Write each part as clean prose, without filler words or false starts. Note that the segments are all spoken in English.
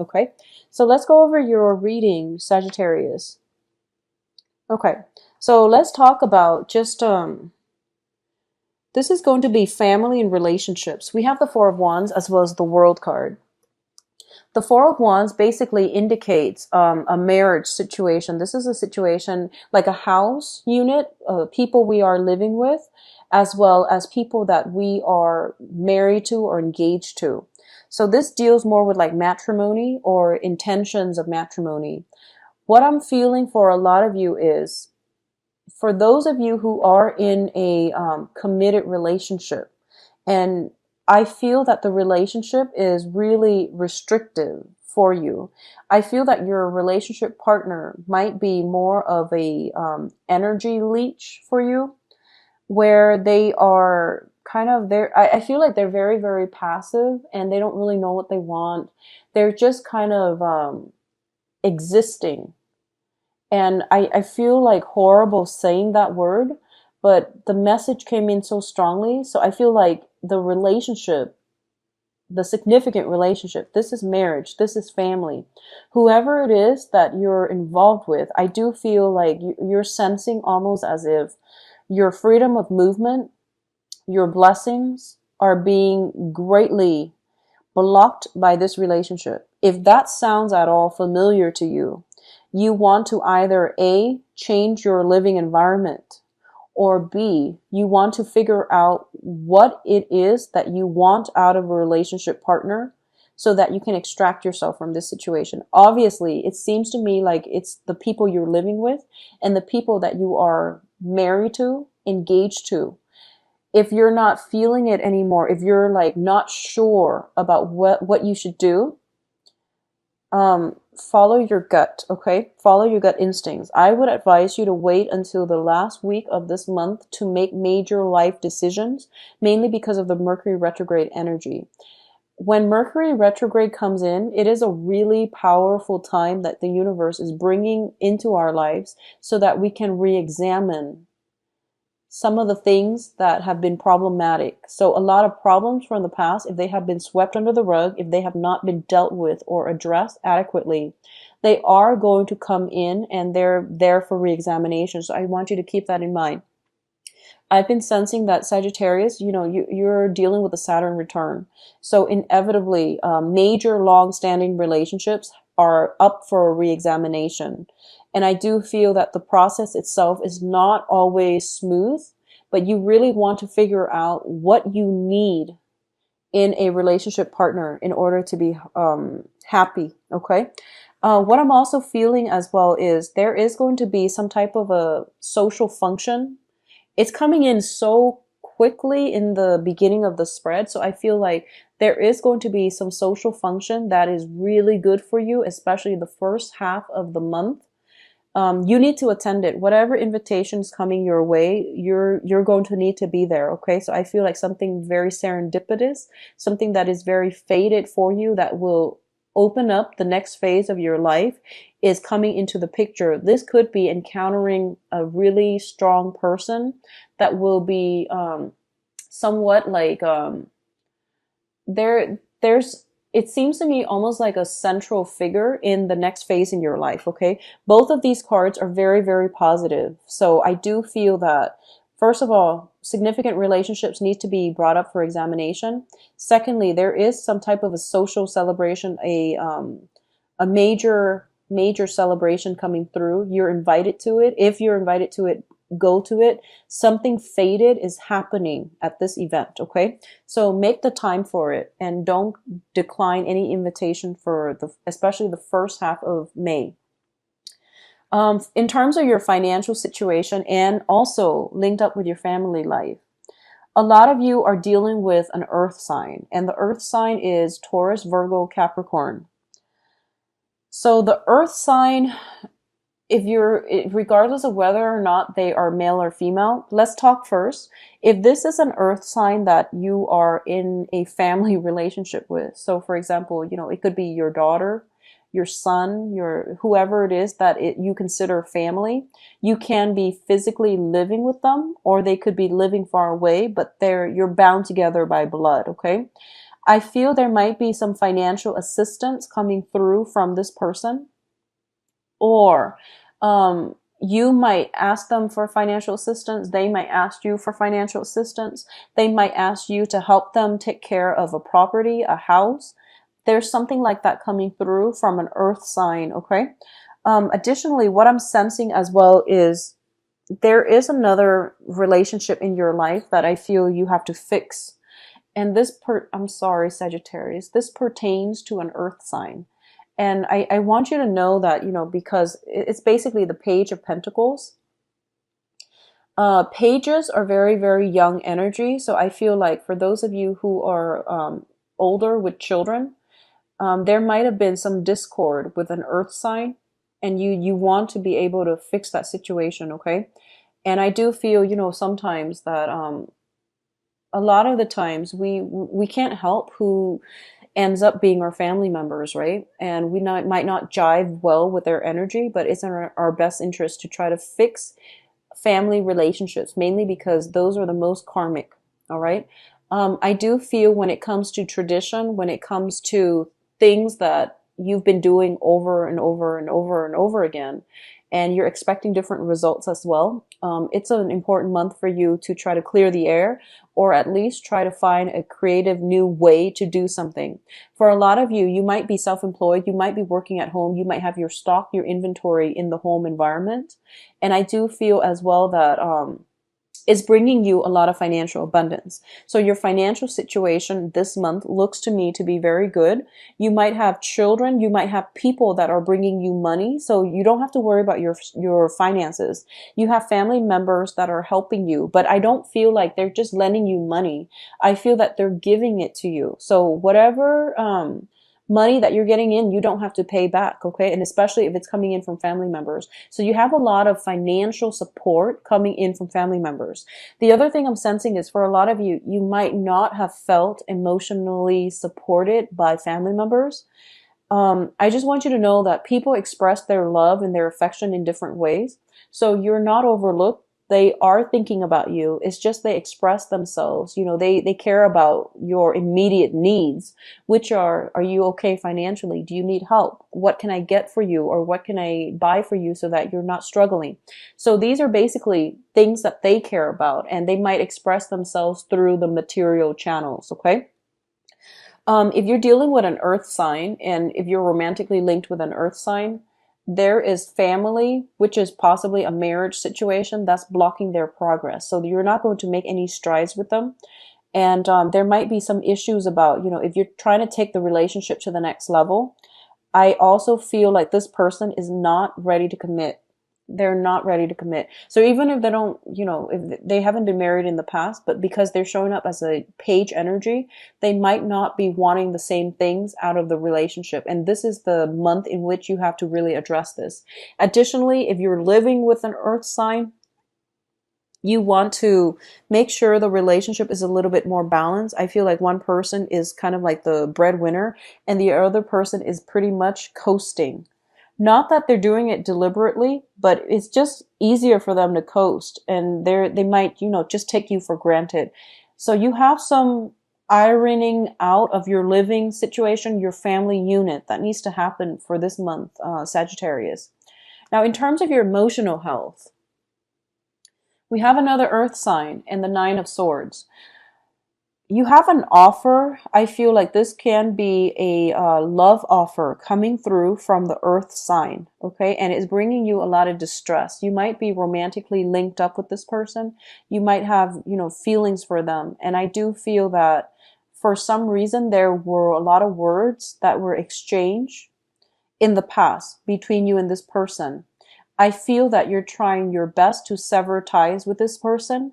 Okay, so let's go over your reading, Sagittarius. Okay, so let's talk about just this is going to be family and relationships. We have the Four of Wands as well as the World card. The Four of Wands basically indicates a marriage situation. This is a situation like a house unit, people we are living with, as well as people that we are married to or engaged to. So this deals more with like matrimony or intentions of matrimony. What I'm feeling for a lot of you is, for those of you who are in a committed relationship, and I feel that the relationship is really restrictive for you. I feel that your relationship partner might be more of a energy leech for you, where they are kind of there. I feel like they're very, very passive and they don't really know what they want. They're just kind of existing. And I feel like horrible saying that word, but the message came in so strongly. So I feel like the relationship, the significant relationship, this is marriage, this is family. Whoever it is that you're involved with, I do feel like you're sensing almost as if your freedom of movement, your blessings are being greatly blocked by this relationship. If that sounds at all familiar to you, you want to either A, change your living environment, or B, you want to figure out what it is that you want out of a relationship partner so that you can extract yourself from this situation. Obviously, it seems to me like it's the people you're living with and the people that you are married to, engaged to. If you're not feeling it anymore, if you're like not sure about what you should do, follow your gut, okay? Follow your gut instincts. I would advise you to wait until the last week of this month to make major life decisions, mainly because of the Mercury retrograde energy. When Mercury retrograde comes in, it is a really powerful time that the universe is bringing into our lives so that we can re-examine some of the things that have been problematic. So a lot of problems from the past, if they have been swept under the rug, if they have not been dealt with or addressed adequately, they are going to come in and they're there for re-examination. So I want you to keep that in mind. I've been sensing that Sagittarius, you're dealing with a Saturn return. So inevitably, major long-standing relationships are up for a re-examination. And I do feel that the process itself is not always smooth, but you really want to figure out what you need in a relationship partner in order to be happy, okay? What I'm also feeling as well is there is going to be some type of a social function. It's coming in so quickly in the beginning of the spread, so I feel like there is going to be some social function that is really good for you, especially the first half of the month. You need to attend it. Whatever invitation is coming your way, you're going to need to be there. Okay, so I feel like something very serendipitous, something that is very fated for you, that will open up the next phase of your life, is coming into the picture. This could be encountering a really strong person that will be somewhat like there's it seems to me almost like a central figure in the next phase in your life, okay? Both of these cards are very, very positive. So I do feel that, first of all, significant relationships need to be brought up for examination. Secondly, there is some type of a social celebration, a major celebration coming through. You're invited to it. If you're invited to it, go to it. Something fated is happening at this event, okay? So make the time for it and don't decline any invitation for especially the first half of May. In terms of your financial situation and also linked up with your family life, a lot of you are dealing with an earth sign, and the earth sign is Taurus, Virgo, Capricorn. So the earth sign, regardless of whether or not they are male or female, let's talk first. If this is an earth sign that you are in a family relationship with, so for example, it could be your daughter, your son, your whoever it is that you consider family, you can be physically living with them, or they could be living far away, but you're bound together by blood, okay? I feel there might be some financial assistance coming through from this person, or you might ask them for financial assistance. They might ask you for financial assistance. They might ask you to help them take care of a property, a house. There's something like that coming through from an earth sign, okay? Additionally, what I'm sensing as well is there is another relationship in your life that I feel you have to fix. And I'm sorry, Sagittarius, this pertains to an earth sign. And I want you to know that, because it's basically the Page of Pentacles. Pages are very, very young energy. So I feel like for those of you who are older with children, there might have been some discord with an earth sign, and you want to be able to fix that situation, okay? And I do feel, sometimes that a lot of the times we can't help who ends up being our family members, right? And might not jive well with their energy, but it's in our best interest to try to fix family relationships, mainly because those are the most karmic, all right? I do feel when it comes to tradition, when it comes to things that you've been doing over and over and over and over again, and you're expecting different results as well, it's an important month for you to try to clear the air, or at least try to find a creative new way to do something. For a lot of you, you might be self-employed, you might be working at home, you might have your stock, your inventory in the home environment. And I do feel as well that is bringing you a lot of financial abundance. So your financial situation this month looks to me to be very good. You might have children, you might have people that are bringing you money, so you don't have to worry about your finances. You have family members that are helping you, but I don't feel like they're just lending you money. I feel that they're giving it to you. So whatever money that you're getting in, you don't have to pay back, okay? And especially if it's coming in from family members. So you have a lot of financial support coming in from family members. The other thing I'm sensing is for a lot of you, you might not have felt emotionally supported by family members. I just want you to know that people express their love and their affection in different ways. So you're not overlooked. They are thinking about you. It's just they express themselves. They care about your immediate needs, which are you okay financially? Do you need help? What can I get for you? Or what can I buy for you so that you're not struggling? So these are basically things that they care about, and they might express themselves through the material channels, okay? If you're dealing with an earth sign, and if you're romantically linked with an earth sign, there is family, which is possibly a marriage situation, that's blocking their progress. So you're not going to make any strides with them. And there might be some issues about, if you're trying to take the relationship to the next level, I also feel like this person is not ready to commit. They're not ready to commit. So even if they don't, if they haven't been married in the past, but because they're showing up as a page energy, they might not be wanting the same things out of the relationship. And this is the month in which you have to really address this. Additionally, if you're living with an earth sign, you want to make sure the relationship is a little bit more balanced. I feel like one person is kind of like the breadwinner and the other person is pretty much coasting. Not that they're doing it deliberately, but it's just easier for them to coast, and they might, just take you for granted. So you have some ironing out of your living situation, your family unit, that needs to happen for this month, Sagittarius. Now, in terms of your emotional health, we have another earth sign and the Nine of Swords. You have an offer. I feel like this can be a love offer coming through from the earth sign, okay? And it's bringing you a lot of distress. You might be romantically linked up with this person. You might have, feelings for them. And I do feel that for some reason there were a lot of words that were exchanged in the past between you and this person. I feel that you're trying your best to sever ties with this person.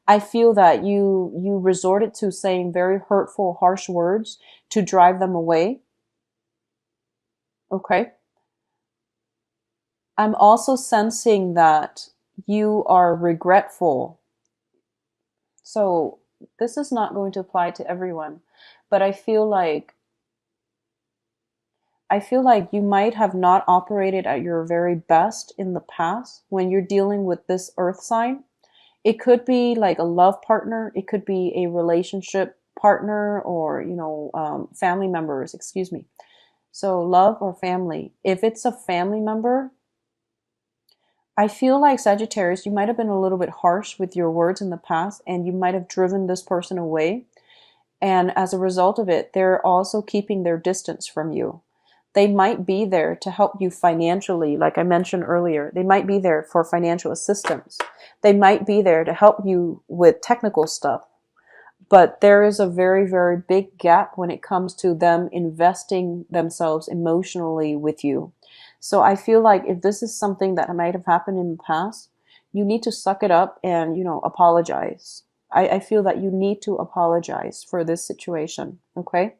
I feel that you resorted to saying very hurtful, harsh words to drive them away. Okay. I'm also sensing that you are regretful. So this is not going to apply to everyone, but I feel like you might have not operated at your very best in the past when you're dealing with this earth sign. It could be like a love partner. It could be a relationship partner or, family members, excuse me. So love or family. If it's a family member, I feel like Sagittarius, you might have been a little bit harsh with your words in the past and you might have driven this person away. And as a result of it, they're also keeping their distance from you. They might be there to help you financially, like I mentioned earlier. They might be there for financial assistance. They might be there to help you with technical stuff. But there is a very, very big gap when it comes to them investing themselves emotionally with you. So I feel like if this is something that might have happened in the past, you need to suck it up and, apologize. I feel that you need to apologize for this situation. Okay.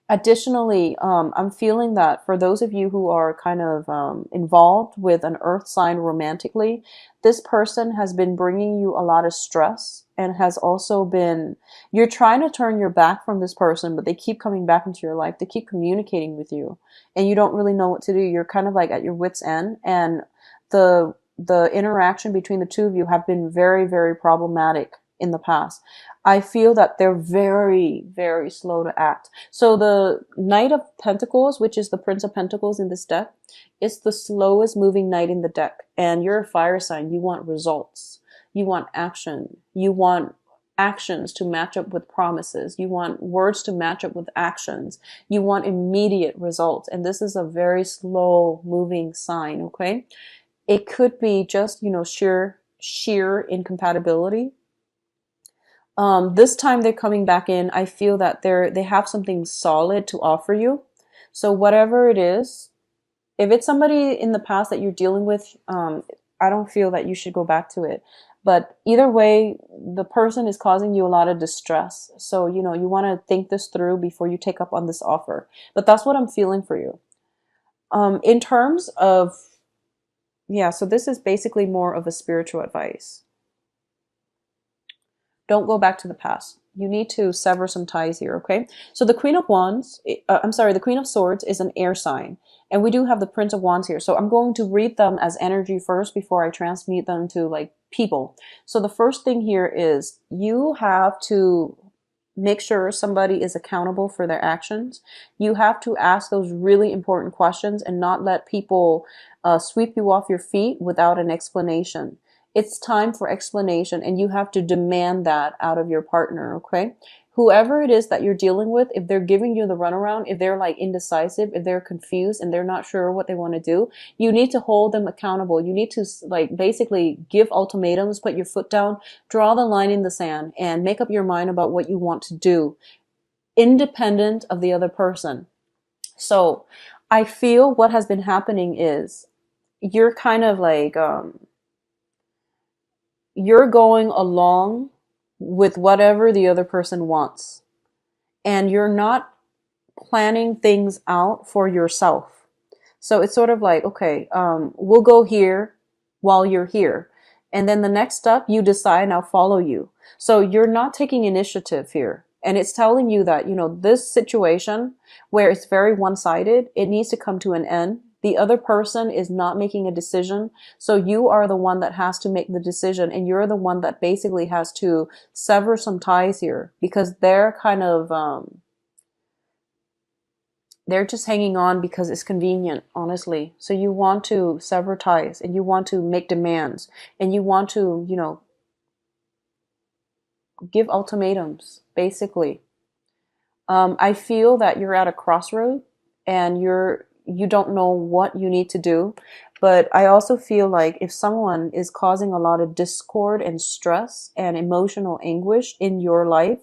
Additionally, I'm feeling that for those of you who are kind of involved with an earth sign romantically, this person has been bringing you a lot of stress and has also been, you're trying to turn your back from this person, but they keep coming back into your life. They keep communicating with you and you don't really know what to do. You're kind of like at your wit's end, and the interaction between the two of you have been very, very problematic in the past. I feel that they're very, very slow to act. So the Knight of Pentacles, which is the Prince of Pentacles in this deck, is the slowest moving knight in the deck. And you're a fire sign. You want results. You want action. You want actions to match up with promises. You want words to match up with actions. You want immediate results. And this is a very slow moving sign, okay? It could be just, sheer incompatibility. This time they're coming back in. I feel that they have something solid to offer you. So whatever it is, if it's somebody in the past that you're dealing with, I don't feel that you should go back to it. But either way, the person is causing you a lot of distress. So, you want to think this through before you take up on this offer. But that's what I'm feeling for you. In terms of, so this is basically more of a spiritual advice. Don't go back to the past. You need to sever some ties here, okay? So the Queen of Wands, the Queen of Swords is an air sign. And we do have the Prince of Wands here. So I'm going to read them as energy first before I transmute them to like people. So the first thing here is you have to make sure somebody is accountable for their actions. You have to ask those really important questions and not let people sweep you off your feet without an explanation. It's time for explanation, and you have to demand that out of your partner, okay? Whoever it is that you're dealing with, if they're giving you the runaround, if they're like indecisive, if they're confused and they're not sure what they want to do, you need to hold them accountable. You need to like basically give ultimatums, put your foot down, draw the line in the sand, and make up your mind about what you want to do, independent of the other person. So I feel what has been happening is you're kind of like, you're going along with whatever the other person wants. And you're not planning things out for yourself. So it's sort of like, okay, we'll go here while you're here. And then the next step, you decide, and I'll follow you. So you're not taking initiative here. And it's telling you that, this situation where it's very one-sided, it needs to come to an end. The other person is not making a decision. So you are the one that has to make the decision, and you're the one that basically has to sever some ties here because they're kind of, they're just hanging on because it's convenient, honestly. So you want to sever ties and you want to make demands and you want to, give ultimatums, basically. I feel that you're at a crossroad and you don't know what you need to do. But I also feel like if someone is causing a lot of discord and stress and emotional anguish in your life,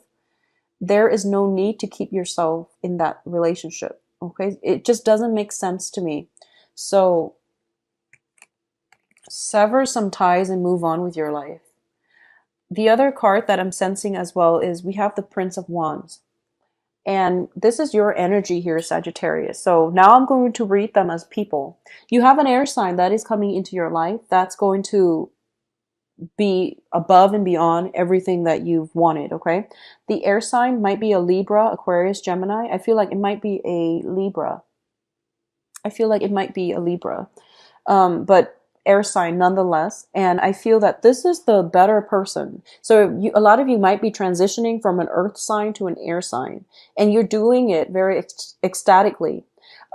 there is no need to keep yourself in that relationship. Okay? It just doesn't make sense to me. So sever some ties and move on with your life. The other card that I'm sensing as well is we have the Prince of Wands. And this is your energy here, Sagittarius. So now I'm going to read them as people. You have an air sign that is coming into your life that's going to be above and beyond everything that you've wanted, okay? The air sign might be a Libra, Aquarius, Gemini. I feel like it might be a Libra. But air sign nonetheless. And I feel that this is the better person. So a lot of you might be transitioning from an earth sign to an air sign, and you're doing it very ecstatically.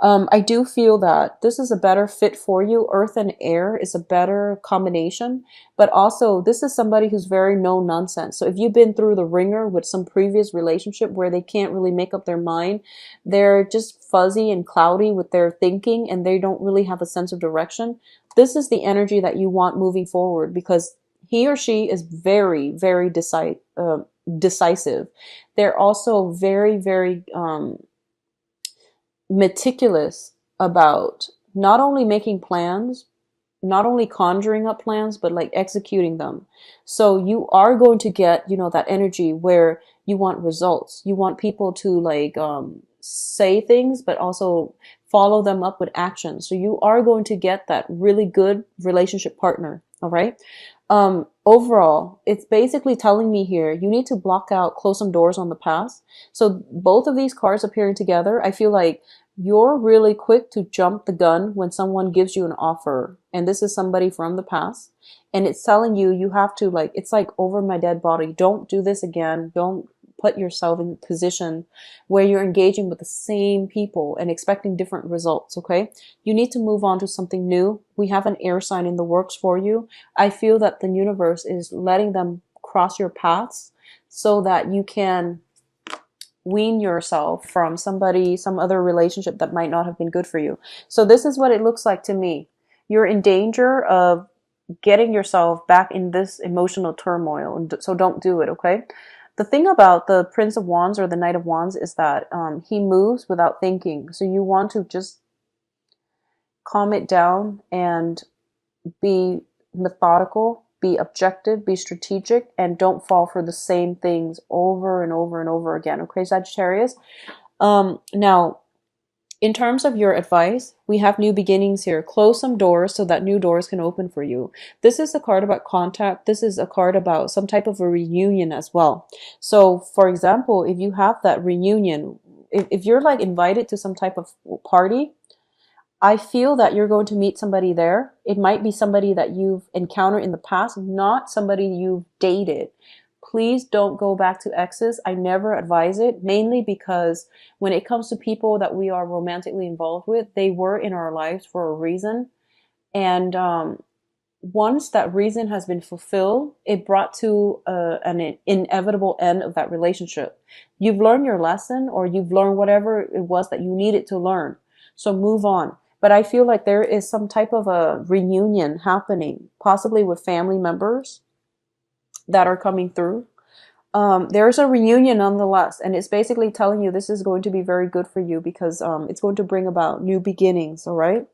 I do feel that this is a better fit for you. Earth and air is a better combination, but also this is somebody who's very no nonsense. So if you've been through the ringer with some previous relationship where they can't really make up their mind, they're just fuzzy and cloudy with their thinking and they don't really have a sense of direction. This is the energy that you want moving forward, because he or she is very, very decisive. They're also very, very, meticulous about not only making plans, not only conjuring up plans, but like executing them. So you are going to get, that energy where you want results. You want people to like say things, but also follow them up with action. So you are going to get that really good relationship partner. All right. Overall, it's basically telling me here, you need to block out, close some doors on the past. So both of these cards appearing together, I feel like you're really quick to jump the gun when someone gives you an offer. And this is somebody from the past. And it's telling you, you have to like, it's like over my dead body. Don't do this again. Don't put yourself in a position where you're engaging with the same people and expecting different results, okay? You need to move on to something new. We have an air sign in the works for you. I feel that the universe is letting them cross your paths so that you can wean yourself from some other relationship that might not have been good for you. So this is what it looks like to me. You're in danger of getting yourself back in this emotional turmoil. So don't do it, okay? The thing about the Prince of Wands or the Knight of Wands is that he moves without thinking. So you want to just calm it down and be methodical, be objective, be strategic, and don't fall for the same things over and over and over again. Okay, Sagittarius? Now, in terms of your advice, we have new beginnings here. Close some doors so that new doors can open for you. This is a card about contact. This is a card about some type of a reunion as well. So, for example, if you have that reunion, if you're like invited to some type of party, I feel that you're going to meet somebody there. It might be somebody that you've encountered in the past, not somebody you've dated. Please don't go back to exes. I never advise it, mainly because when it comes to people that we are romantically involved with, they were in our lives for a reason. And once that reason has been fulfilled, it brought to an inevitable end of that relationship. You've learned your lesson, or you've learned whatever it was that you needed to learn. So move on. But I feel like there is some type of a reunion happening, possibly with family members that are coming through. There's a reunion nonetheless, and it's basically telling you this is going to be very good for you because it's going to bring about new beginnings, all right?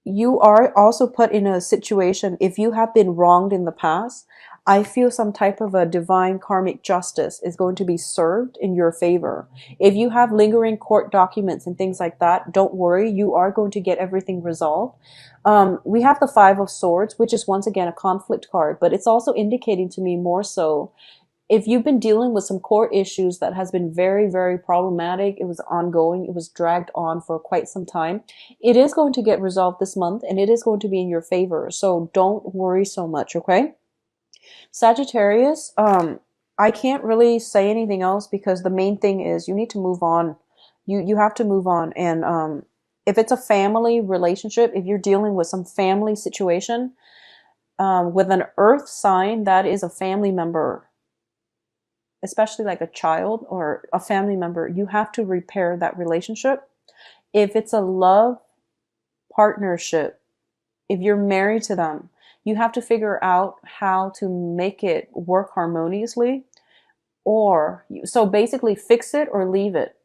You are also put in a situation, if you have been wronged in the past, I feel some type of a divine karmic justice is going to be served in your favor. If you have lingering court documents and things like that, don't worry, you are going to get everything resolved. We have the Five of Swords, which is once again a conflict card, but it's also indicating to me more so if you've been dealing with some court issues that has been very, very problematic, it was ongoing, it was dragged on for quite some time, it is going to get resolved this month and it is going to be in your favor. So don't worry so much, okay? Sagittarius, I can't really say anything else because the main thing is you need to move on. You have to move on. And if it's a family relationship, if you're dealing with some family situation, with an earth sign, that is a family member, especially like a child or a family member, you have to repair that relationship. If it's a love partnership, if you're married to them, you have to figure out how to make it work harmoniously, so basically fix it or leave it.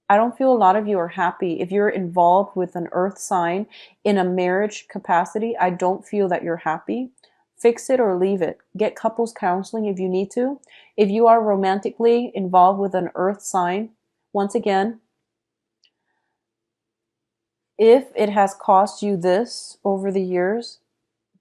I don't feel a lot of you are happy. If you're involved with an earth sign in a marriage capacity, I don't feel that you're happy. Fix it or leave it. Get couples counseling if you need to. If you are romantically involved with an earth sign, once again, if it has cost you this over the years,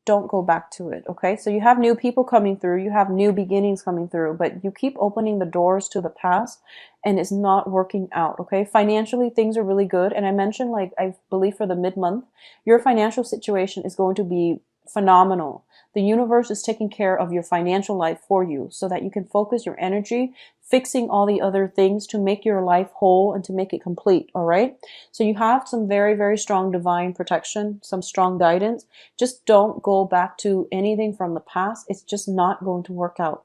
don't go back to it. Okay. So you have new people coming through, you have new beginnings coming through, but you keep opening the doors to the past and it's not working out. Okay. Financially, things are really good. And I mentioned, like, I believe for the mid month, your financial situation is going to be phenomenal. The universe is taking care of your financial life for you so that you can focus your energy fixing all the other things to make your life whole and to make it complete. All right. So you have some very, very strong divine protection, some strong guidance. Just don't go back to anything from the past. It's just not going to work out.